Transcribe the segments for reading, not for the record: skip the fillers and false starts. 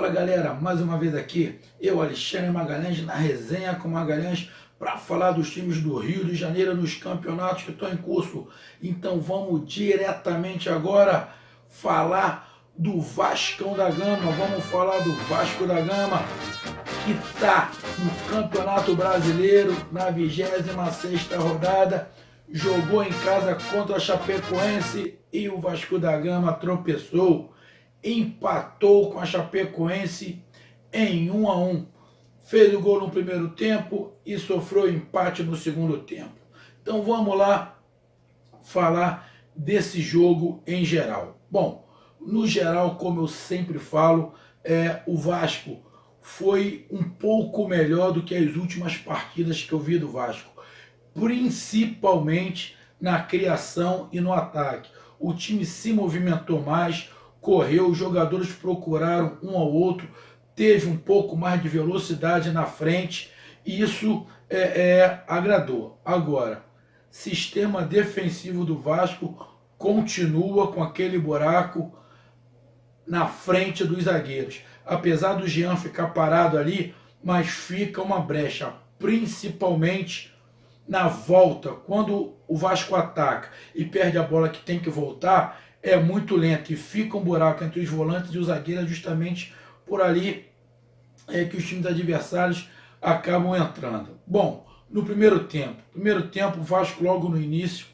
Fala galera, mais uma vez aqui, eu Alexandre Magalhães na resenha com Magalhães para falar dos times do Rio de Janeiro nos campeonatos que estão em curso. Então vamos diretamente agora falar do Vascão da Gama, vamos falar do Vasco da Gama que está no Campeonato Brasileiro na 26ª rodada, jogou em casa contra a Chapecoense e o Vasco da Gama tropeçou. Empatou com a Chapecoense em 1-1. Fez o gol no primeiro tempo e sofreu empate no segundo tempo. Então vamos lá falar desse jogo em geral. Bom, no geral, como eu sempre falo, o Vasco foi um pouco melhor do que as últimas partidas que eu vi do Vasco, principalmente na criação e no ataque. O time se movimentou mais, correu, os jogadores procuraram um ao outro, teve um pouco mais de velocidade na frente, e isso agradou. Agora, sistema defensivo do Vasco continua com aquele buraco na frente dos zagueiros. Apesar do Jean ficar parado ali, mas fica uma brecha, principalmente na volta. Quando o Vasco ataca e perde a bola que tem que voltar, é muito lento e fica um buraco entre os volantes e os zagueiros, justamente por ali que os times adversários acabam entrando. Bom, no primeiro tempo, o Vasco logo no início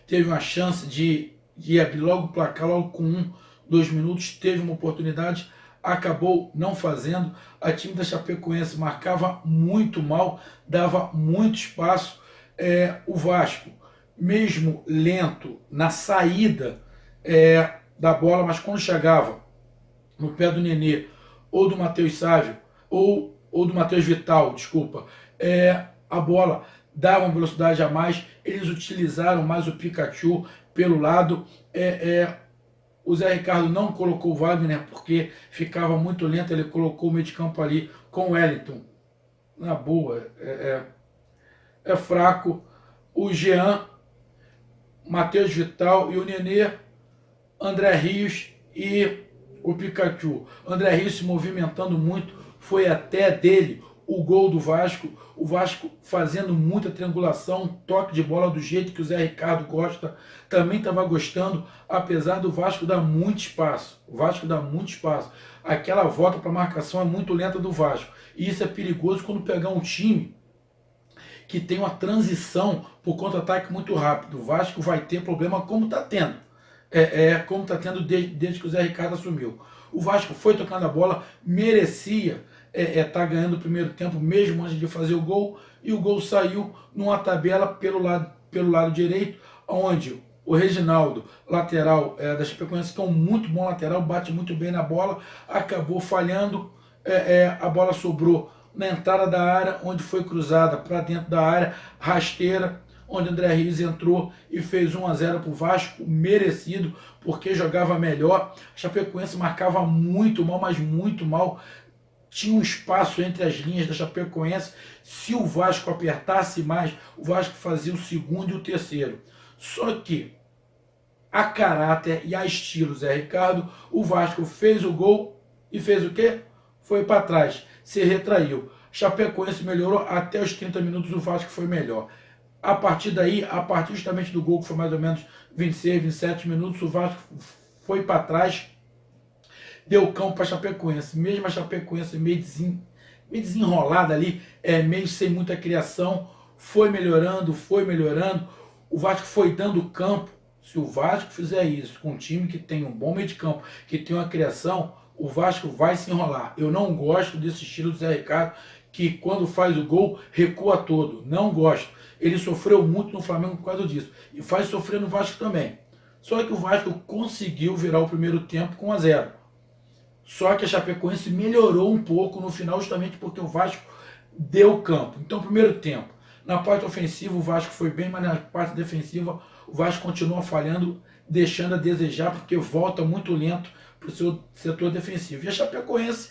teve uma chance de abrir logo o placar, logo com 2 minutos, teve uma oportunidade, acabou não fazendo. A time da Chapecoense marcava muito mal, dava muito espaço. O Vasco, mesmo lento na saída da bola, mas quando chegava no pé do Nenê, ou do Matheus Sávio, ou do Matheus Vital, desculpa, a bola dava uma velocidade a mais, eles utilizaram mais o Pikachu pelo lado. O Zé Ricardo não colocou o Wagner porque ficava muito lento, ele colocou o meio de campo ali com o Wellington. Na boa, é fraco. O Jean, Matheus Vital e o Nenê, André Rios e o Pikachu. André Rios se movimentando muito, foi até dele o gol do Vasco. O Vasco fazendo muita triangulação, toque de bola do jeito que o Zé Ricardo gosta, também estava gostando, apesar do Vasco dar muito espaço. O Vasco dá muito espaço. Aquela volta para marcação é muito lenta do Vasco. E isso é perigoso quando pegar um time que tem uma transição por contra-ataque muito rápido. O Vasco vai ter problema como está tendo. Como está tendo desde que o Zé Ricardo assumiu. O Vasco foi tocando a bola, merecia tá ganhando o primeiro tempo, mesmo antes de fazer o gol, e o gol saiu numa tabela pelo lado direito, onde o Reginaldo, lateral da Chapecoense, que é um muito bom lateral, bate muito bem na bola, acabou falhando, a bola sobrou na entrada da área, onde foi cruzada para dentro da área, rasteira, onde André Rios entrou e fez 1-0 para o Vasco, merecido, porque jogava melhor. A Chapecoense marcava muito mal, mas muito mal. Tinha um espaço entre as linhas da Chapecoense. Se o Vasco apertasse mais, o Vasco fazia o segundo e o terceiro. Só que, a caráter e a estilo Zé Ricardo, o Vasco fez o gol e fez o quê? Foi para trás, se retraiu. Chapecoense melhorou, até os 30 minutos o Vasco foi melhor. A partir daí, a partir justamente do gol, que foi mais ou menos 26, 27 minutos, o Vasco foi para trás, deu campo para a Chapecoense. Mesmo a Chapecoense meio desenrolada ali, meio sem muita criação, foi melhorando. O Vasco foi dando campo. Se o Vasco fizer isso com um time que tem um bom meio de campo, que tem uma criação, o Vasco vai se enrolar. Eu não gosto desse estilo do Zé Ricardo, que quando faz o gol, recua todo. Não gosto. Ele sofreu muito no Flamengo por causa disso. E faz sofrer no Vasco também. Só que o Vasco conseguiu virar o primeiro tempo com 1-0. Só que a Chapecoense melhorou um pouco no final, justamente porque o Vasco deu campo. Então, primeiro tempo, na parte ofensiva o Vasco foi bem, mas na parte defensiva o Vasco continua falhando, deixando a desejar, porque volta muito lento para o seu setor defensivo. E a Chapecoense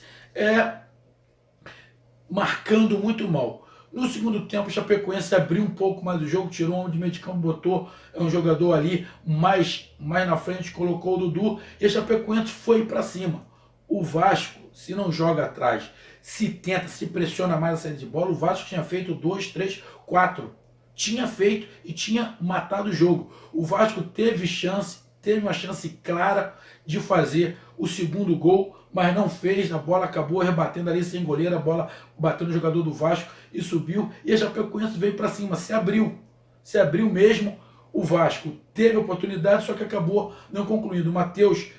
marcando muito mal. No segundo tempo, o Chapecoense abriu um pouco mais o jogo, tirou um de meio de campo, botou um jogador ali mais na frente, colocou o Dudu, e a Chapecoense foi para cima. O Vasco, se não joga atrás, se tenta, se pressiona mais a saída de bola, o Vasco tinha feito 2, 3, 4. Tinha feito e tinha matado o jogo. O Vasco teve chance, teve uma chance clara de fazer o segundo gol, mas não fez, a bola acabou rebatendo ali sem goleiro, a bola bateu no jogador do Vasco e subiu, e a Chapecoense veio para cima, se abriu mesmo. O Vasco teve oportunidade, só que acabou não concluindo. O Matheus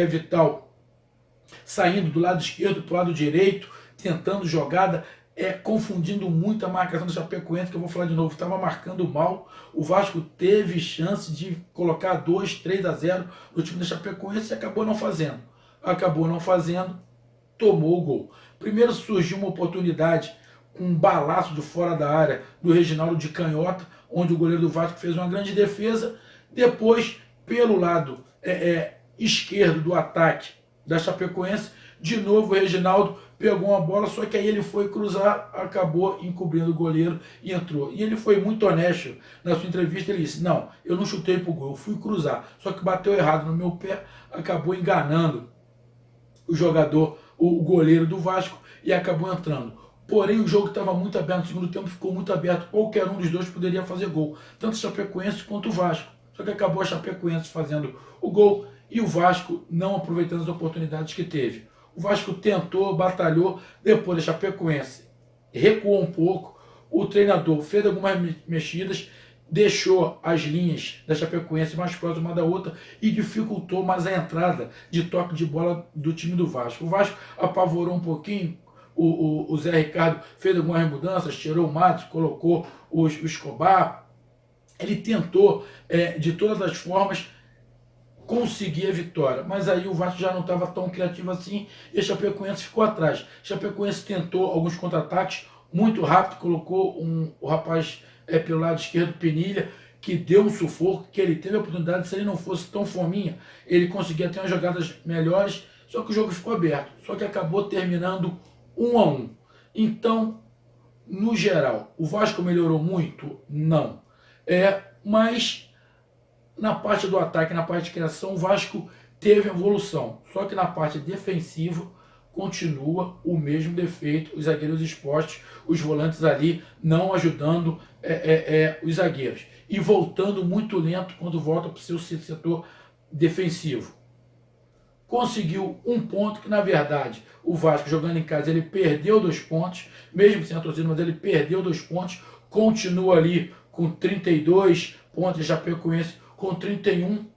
Vital saindo do lado esquerdo para o lado direito, tentando jogada, confundindo muito a marcação do Chapecoense, que eu vou falar de novo, estava marcando mal. O Vasco teve chance de colocar 2, 3 a 0 no time da Chapecoense e acabou não fazendo. Tomou o gol. Primeiro surgiu uma oportunidade com um balaço de fora da área do Reginaldo de canhota, onde o goleiro do Vasco fez uma grande defesa. Depois, pelo lado esquerdo do ataque da Chapecoense, de novo o Reginaldo pegou uma bola, só que aí ele foi cruzar, acabou encobrindo o goleiro e entrou. E ele foi muito honesto na sua entrevista, ele disse, não, eu não chutei pro gol, eu fui cruzar, só que bateu errado no meu pé, acabou enganando o jogador, o goleiro do Vasco, e acabou entrando. Porém, o jogo estava muito aberto, no segundo tempo ficou muito aberto, qualquer um dos dois poderia fazer gol, tanto o Chapecoense quanto o Vasco. Só que acabou a Chapecoense fazendo o gol e o Vasco não aproveitando as oportunidades que teve. O Vasco tentou, batalhou, depois a Chapecoense recuou um pouco, o treinador fez algumas mexidas, deixou as linhas da Chapecoense mais próximas uma da outra e dificultou mais a entrada de toque de bola do time do Vasco. O Vasco apavorou um pouquinho, o Zé Ricardo fez algumas mudanças, tirou o Matos, colocou o Escobar. Ele tentou, de todas as formas, conseguir a vitória, mas aí o Vasco já não estava tão criativo assim e a Chapecoense ficou atrás. A Chapecoense tentou alguns contra-ataques muito rápido, colocou o rapaz pelo lado esquerdo, Penilha, que deu um sufoco, que ele teve a oportunidade, se ele não fosse tão fominha, ele conseguia ter umas jogadas melhores, só que o jogo ficou aberto, só que acabou terminando 1-1. Então, no geral, o Vasco melhorou muito? Não. Mas na parte do ataque, na parte de criação, o Vasco teve evolução. Só que na parte defensiva continua o mesmo defeito, os zagueiros expostos, os volantes ali não ajudando os zagueiros. E voltando muito lento quando volta para o seu setor defensivo. Conseguiu um ponto que, na verdade, o Vasco jogando em casa, ele perdeu 2 pontos, mesmo sem a torcida, mas ele perdeu 2 pontos, continua ali com 32 pontos, de Chapecoense com 31.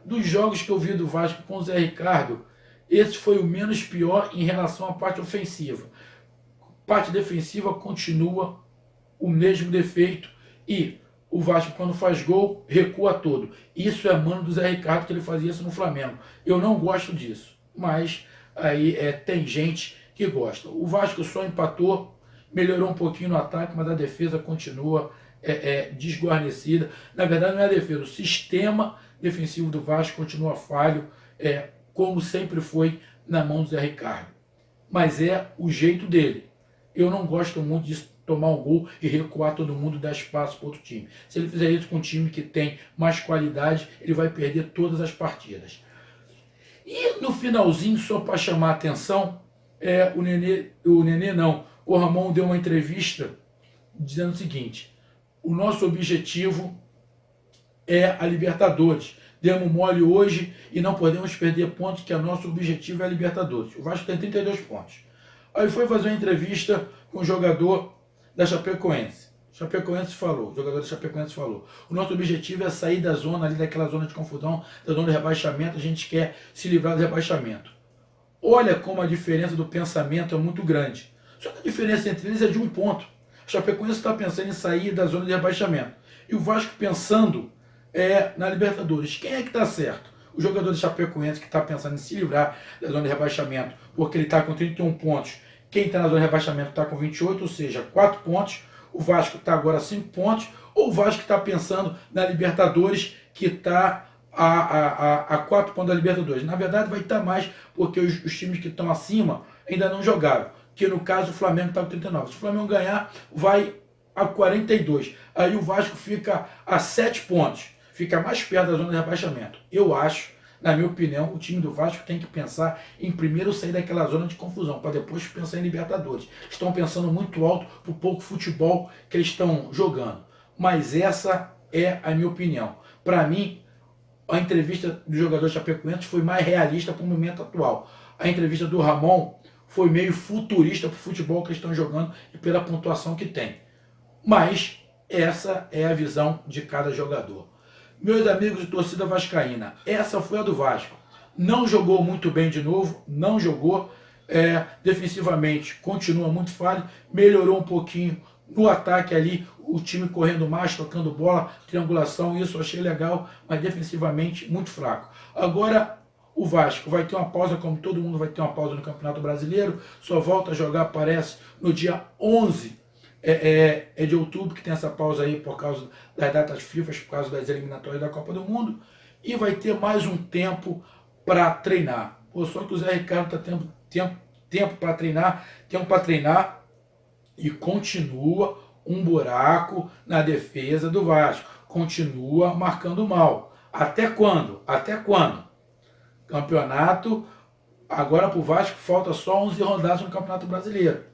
Dos jogos que eu vi do Vasco com o Zé Ricardo, esse foi o menos pior em relação à parte ofensiva. Parte defensiva continua o mesmo defeito e o Vasco, quando faz gol, recua todo. Isso é mano do Zé Ricardo, que ele fazia isso no Flamengo. Eu não gosto disso, mas aí tem gente que gosta. O Vasco só empatou, melhorou um pouquinho no ataque, mas a defesa continua desguarnecida. Na verdade, não é a defesa, o sistema defensivo do Vasco continua falho, como sempre foi na mão do Zé Ricardo. Mas é o jeito dele. Eu não gosto muito de tomar um gol e recuar todo mundo, dar espaço para outro time. Se ele fizer isso com um time que tem mais qualidade, ele vai perder todas as partidas. E no finalzinho, só para chamar a atenção, o Ramon deu uma entrevista dizendo o seguinte: o nosso objetivo é a Libertadores. Demos mole hoje e não podemos perder pontos, que o nosso objetivo é a Libertadores. O Vasco tem 32 pontos. Aí foi fazer uma entrevista com o jogador da Chapecoense. O jogador da Chapecoense falou: o nosso objetivo é sair da zona ali, daquela zona de confusão, da zona de rebaixamento, a gente quer se livrar do rebaixamento. Olha como a diferença do pensamento é muito grande. Só que a diferença entre eles é de 1 ponto. A Chapecoense está pensando em sair da zona de rebaixamento. E o Vasco pensando na Libertadores. Quem é que está certo? O jogador da Chapecoense, que está pensando em se livrar da zona de rebaixamento, porque ele está com 31 pontos. Quem está na zona de rebaixamento está com 28, ou seja, 4 pontos. O Vasco está agora a 5 pontos. Ou o Vasco está pensando na Libertadores, que está a 4 pontos da Libertadores. Na verdade, vai estar mais, porque os times que estão acima ainda não jogaram. Que no caso o Flamengo está com 39. Se o Flamengo ganhar, vai a 42. Aí o Vasco fica a 7 pontos. Fica mais perto da zona de rebaixamento. Eu acho, Na minha opinião, o time do Vasco tem que pensar em primeiro sair daquela zona de confusão, para depois pensar em Libertadores. Estão pensando muito alto por pouco futebol que eles estão jogando. Mas essa é a minha opinião. Para mim, a entrevista do jogador chapecoense foi mais realista para o momento atual. A entrevista do Ramon foi meio futurista para o futebol que eles estão jogando e pela pontuação que tem. Mas essa é a visão de cada jogador. Meus amigos de torcida vascaína, essa foi a do Vasco. Não jogou muito bem de novo, não jogou. Defensivamente continua muito falho, melhorou um pouquinho no ataque ali, o time correndo mais, tocando bola, triangulação, isso eu achei legal, mas defensivamente muito fraco. Agora o Vasco vai ter uma pausa, como todo mundo vai ter uma pausa no Campeonato Brasileiro, só volta a jogar, parece, no dia 11 de outubro, que tem essa pausa aí por causa das datas FIFA, por causa das eliminatórias da Copa do Mundo, e vai ter mais um tempo para treinar. Só que o Zé Ricardo está tendo tempo para treinar, e continua um buraco na defesa do Vasco, continua marcando mal. Até quando? Até quando? Campeonato, agora para o Vasco falta só 11 rodadas no Campeonato Brasileiro.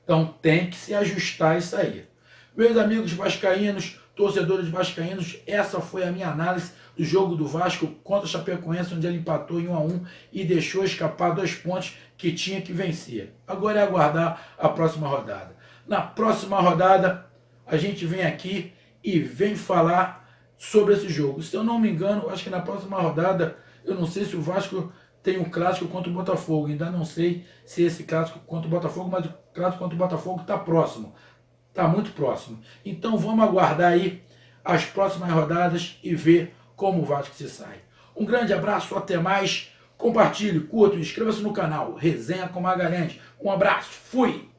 Então tem que se ajustar isso aí. Meus amigos vascaínos, torcedores vascaínos, essa foi a minha análise do jogo do Vasco contra o Chapecoense, onde ele empatou em 1-1 e deixou escapar 2 pontos que tinha que vencer. Agora é aguardar a próxima rodada. Na próxima rodada, a gente vem aqui e vem falar sobre esse jogo. Se eu não me engano, acho que na próxima rodada, eu não sei se o Vasco tem um clássico contra o Botafogo. Ainda não sei se esse clássico contra o Botafogo, mas o clássico contra o Botafogo está próximo. Está muito próximo. Então vamos aguardar aí as próximas rodadas e ver como o Vasco se sai. Um grande abraço, até mais. Compartilhe, curta, inscreva-se no canal. Resenha com Magalhães. Um abraço, fui!